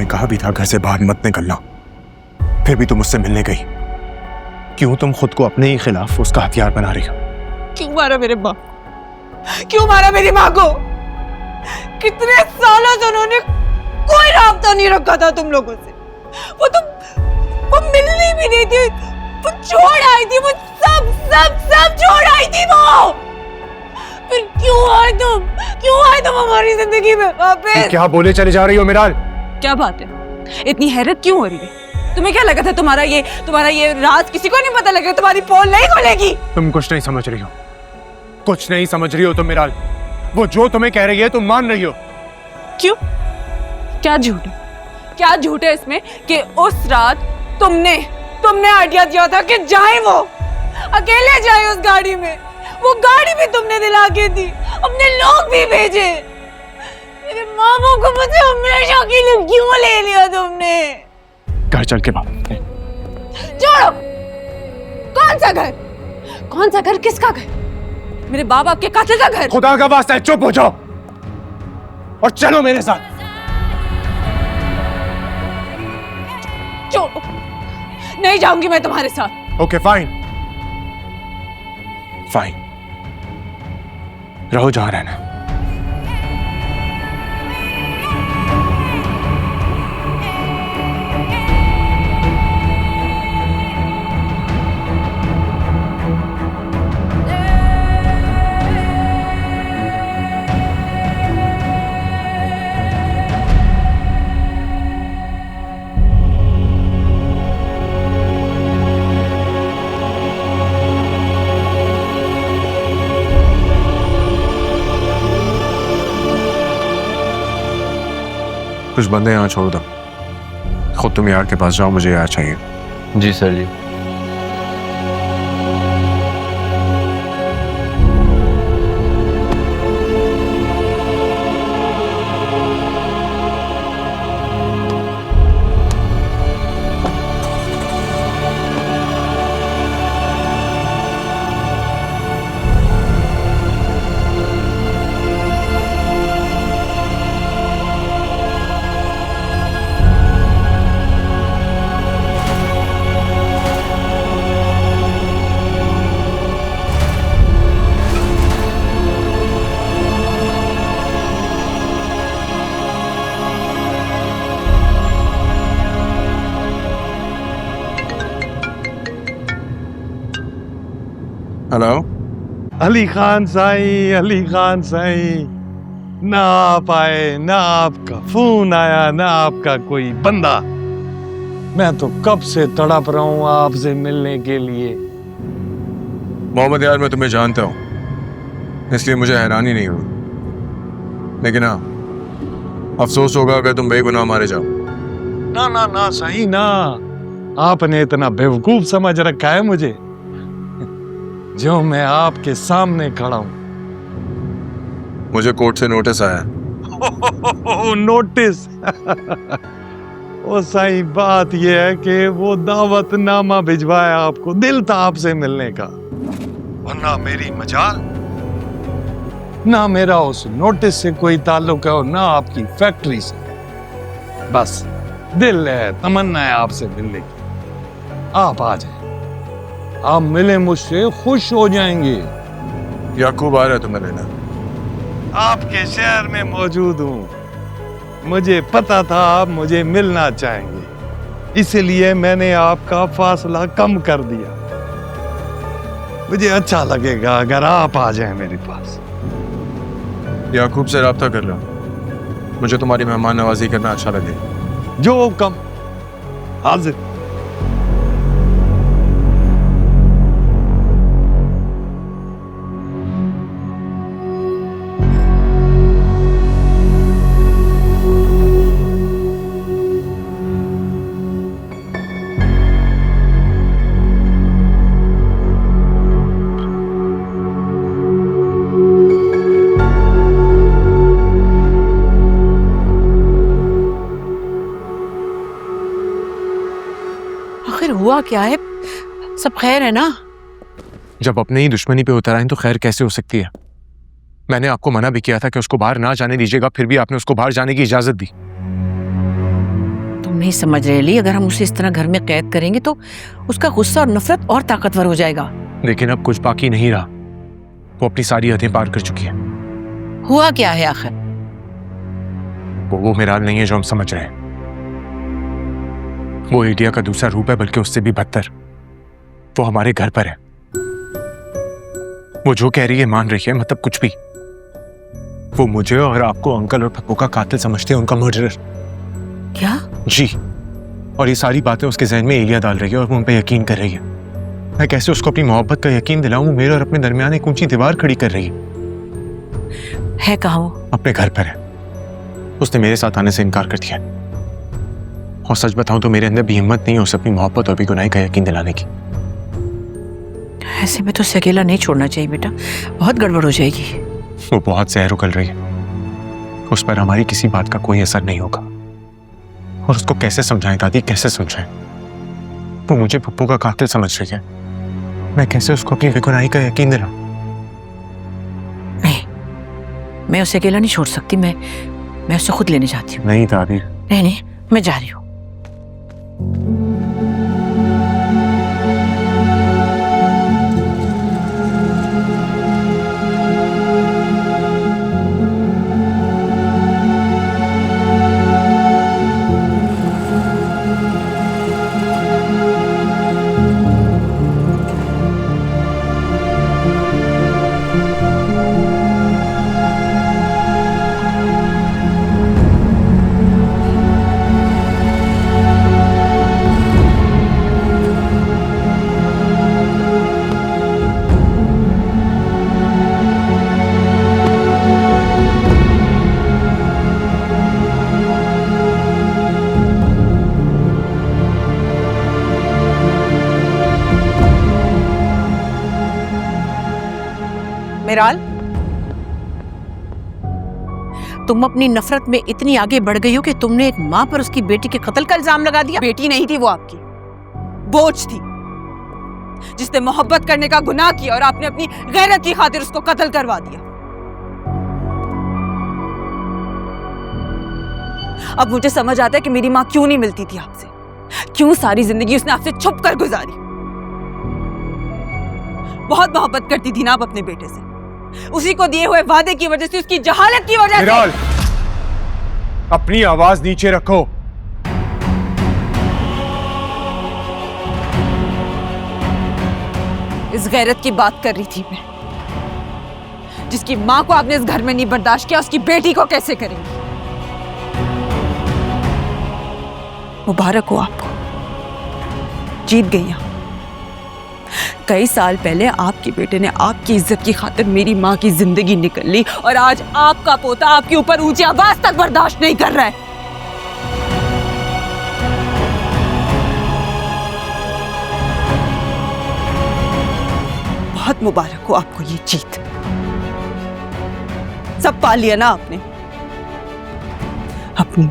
कहा भी था घर से बाहर मत निकलना, फिर भी तुम मुझसे मिलने गई। क्यों तुम खुद को अपने ही खिलाफ उसका हथियार बना रही हो? क्यों मारा मेरे माँ? क्यों मारा मेरी माँ को? कितने सालों से उन्होंने कोई राब्ता नहीं रखा था तुम लोगों से। वो मिलनी भी नहीं थी, वो छोड़ आई थी, वो सब सब सब छोड़ आई थी वो। फिर क्यों आए तुम हमारी जिंदगी में वापस? क्या बोले चले जा रही हो मिराल? क्या बात है, इतनी हैरत क्यों हो रही है? तुम्हें क्या लगा था तुम्हारा ये राज किसी को नहीं पता लगेगा, तुम्हारी पोल नहीं खुलेगी? तुम कुछ नहीं समझ रही हो, कुछ नहीं समझ रही हो तुम मिराल। वो जो तुम्हें कह रही है तुम मान रही हो। क्यों? क्या झूठ है इसमें कि उस रात तुमने आइडिया दिया था कि जाए, वो अकेले जाए उस गाड़ी में, वो गाड़ी भी तुमने दिला के दी, अपने लोग भी भेजे। मेरे मामू को मुझे हमेशा के लिए क्यों ले लिया तुमने? घर चल के बात। छोड़ो। कौन सा घर? किसका घर? मेरे बाप बाप के कातिल का घर। खुदा का वास्ता है चुप हो जाओ और चलो मेरे साथ। छोड़ो, नहीं जाऊंगी मैं तुम्हारे साथ। ओके फाइन, रहो जहां रहना। कुछ बंदे यहाँ छोड़ दो, खुद तुम यार के पास जाओ, मुझे यार चाहिए। जी सर जी। हेलो अली खान साईं, ना आप आए, ना आपका फोन आया, ना आपका कोई बंदा। मैं तो कब से तड़प रहा हूं आपसे मिलने के लिए। मोहम्मद यार, मैं तुम्हें जानता हूं, इसलिए मुझे हैरानी नहीं हुई, लेकिन हाँ अफसोस होगा अगर तुम बेगुनाह मारे जाओ। ना सही ना, आपने इतना बेवकूफ समझ रखा है मुझे, जो मैं आपके सामने खड़ा हूं। मुझे कोर्ट से नोटिस आया। नोटिस? ओ साईं, बात यह है कि वो दावतनामा भिजवाया आपको, दिल था आपसे मिलने का, वरना मेरी मजाल, ना मेरा उस नोटिस से कोई ताल्लुक है और ना आपकी फैक्ट्री से। बस दिल है, तमन्ना है आपसे मिलने की। आप आ जाए, आप मिले मुझसे खुश हो जाएंगे। याकूब आ रहा है तुम्हें लेना। आपके शहर में मौजूद हूँ, मुझे पता था आप मुझे मिलना चाहेंगे, इसलिए मैंने आपका फासला कम कर दिया। मुझे अच्छा लगेगा अगर आप आ जाएं मेरे पास। याकूब से राब्ता कर लो, मुझे तुम्हारी मेहमान नवाजी करना अच्छा लगे। जो हुक्म, हाजिर। आखिर हुआ क्या है? सब खैर है ना? जब अपने ही दुश्मनी पे उतर आए तो खैर कैसे हो सकती है? मैंने आपको मना भी किया था कि उसको बाहर ना जाने दीजिएगा, फिर भी आपने उसको बाहर जाने की इजाजत दी। नहीं समझ रहे ली, अगर हम उसे इस तरह घर में कैद करेंगे तो उसका गुस्सा और नफरत और ताकतवर हो जाएगा। लेकिन अब कुछ बाकी नहीं रहा, वो अपनी सारी हदें पार कर चुकी है। हुआ क्या है आखिर? वो मिराल नहीं है जो हम समझ रहे हैं। वो एलिया का दूसरा रूप है, बल्कि उससे भी बदतर। वो हमारे घर पर है। वो जो कह रही है मान रही है, मतलब कुछ भी। वो मुझे और आपको अंकल और पप्पू का कातिल समझते हैं, उनका मर्डरर। क्या? जी, और ये सारी बातें उसके जहन में एलिया डाल रही है और वो उन पर यकीन कर रही है। मैं कैसे उसको अपनी मोहब्बत का यकीन दिलाऊं? वो मेरे और अपने दरमियान एक ऊंची दीवार खड़ी कर रही है कहाँ वो? अपने घर पर है। उसने मेरे साथ आने से इनकार कर दिया। और सच बताऊं तो मेरे अंदर भी हिम्मत नहीं है उसे अपनी मोहब्बत और बेगुनाही का यकीन दिलाने की। ऐसे में तो उसे अकेला नहीं छोड़ना चाहिए बेटा, बहुत गड़बड़ हो जाएगी। वो बहुत जहर उगल रही है, उस पर हमारी किसी बात का कोई असर नहीं होगा। और उसको कैसे समझाएं दादी, कैसे समझाएं? वो मुझे पप्पू का कातिल समझ रही है। मैं कैसे उसको अपनी बेगुनाही का यकीन दिलाऊं? नहीं, मैं उसे अकेला नहीं छोड़ सकती। मैं उसे खुद लेने जाती हूँ। नहीं दादी। नहीं, मैं जा रही हूँ। मिराल, तुम अपनी नफरत में इतनी आगे बढ़ गई हो कि तुमने एक माँ पर उसकी बेटी के कत्ल का इल्जाम लगा दिया। बेटी नहीं थी वो, आपकी बोझ थी, जिसने मोहब्बत करने का गुनाह किया और आपने अपनी गैरत की खातिर उसको कत्ल करवा दिया। अब मुझे समझ आता है कि मेरी माँ क्यों नहीं मिलती थी आपसे, क्यों सारी जिंदगी उसने आपसे छुप कर गुजारी। बहुत मोहब्बत करती थी ना आप अपने बेटे से, उसी को दिए हुए वादे की वजह से, उसकी जहालत की वजह मिराल, अपनी आवाज नीचे रखो। इस गैरत की बात कर रही थी मैं, जिसकी मां को आपने इस घर में नहीं बर्दाश्त किया, उसकी बेटी को कैसे करेंगी? मुबारक हो आपको, जीत गई आप। कई साल पहले आपके बेटे ने आपकी इज्जत की खातिर मेरी माँ की जिंदगी निकल ली, और आज आपका पोता आपके ऊपर ऊंची आवाज तक बर्दाश्त नहीं कर रहा है। बहुत मुबारक हो आपको ये जीत। सब पा लिया ना आपने, अपनी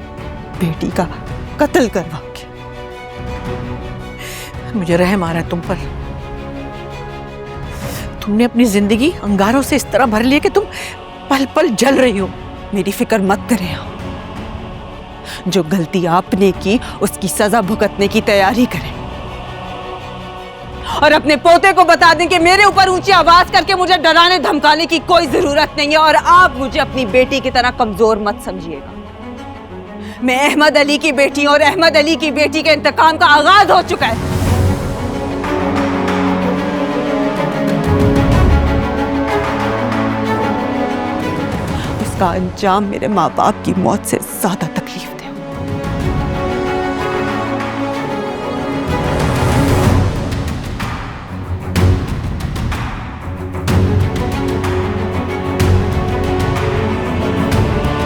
बेटी का कत्ल करवा के। मुझे रहम आ रहा है तुम पर। तुमने अपनी जिंदगी अंगारों से इस तरह भर लिया कि तुम पल पल जल रही हो। मेरी फिक्र मत करें आप, जो गलती आपने की उसकी सजा भुगतने की तैयारी करें, और अपने पोते को बता दें कि मेरे ऊपर ऊंची आवाज करके मुझे डराने धमकाने की कोई जरूरत नहीं है, और आप मुझे अपनी बेटी की तरह कमजोर मत समझिएगा। मैं अहमद अली की बेटी हूं, और अहमद अली की बेटी के इंतकाम का आगाज हो चुका है। उसका अंजाम मेरे माँ बाप की मौत से ज्यादा तक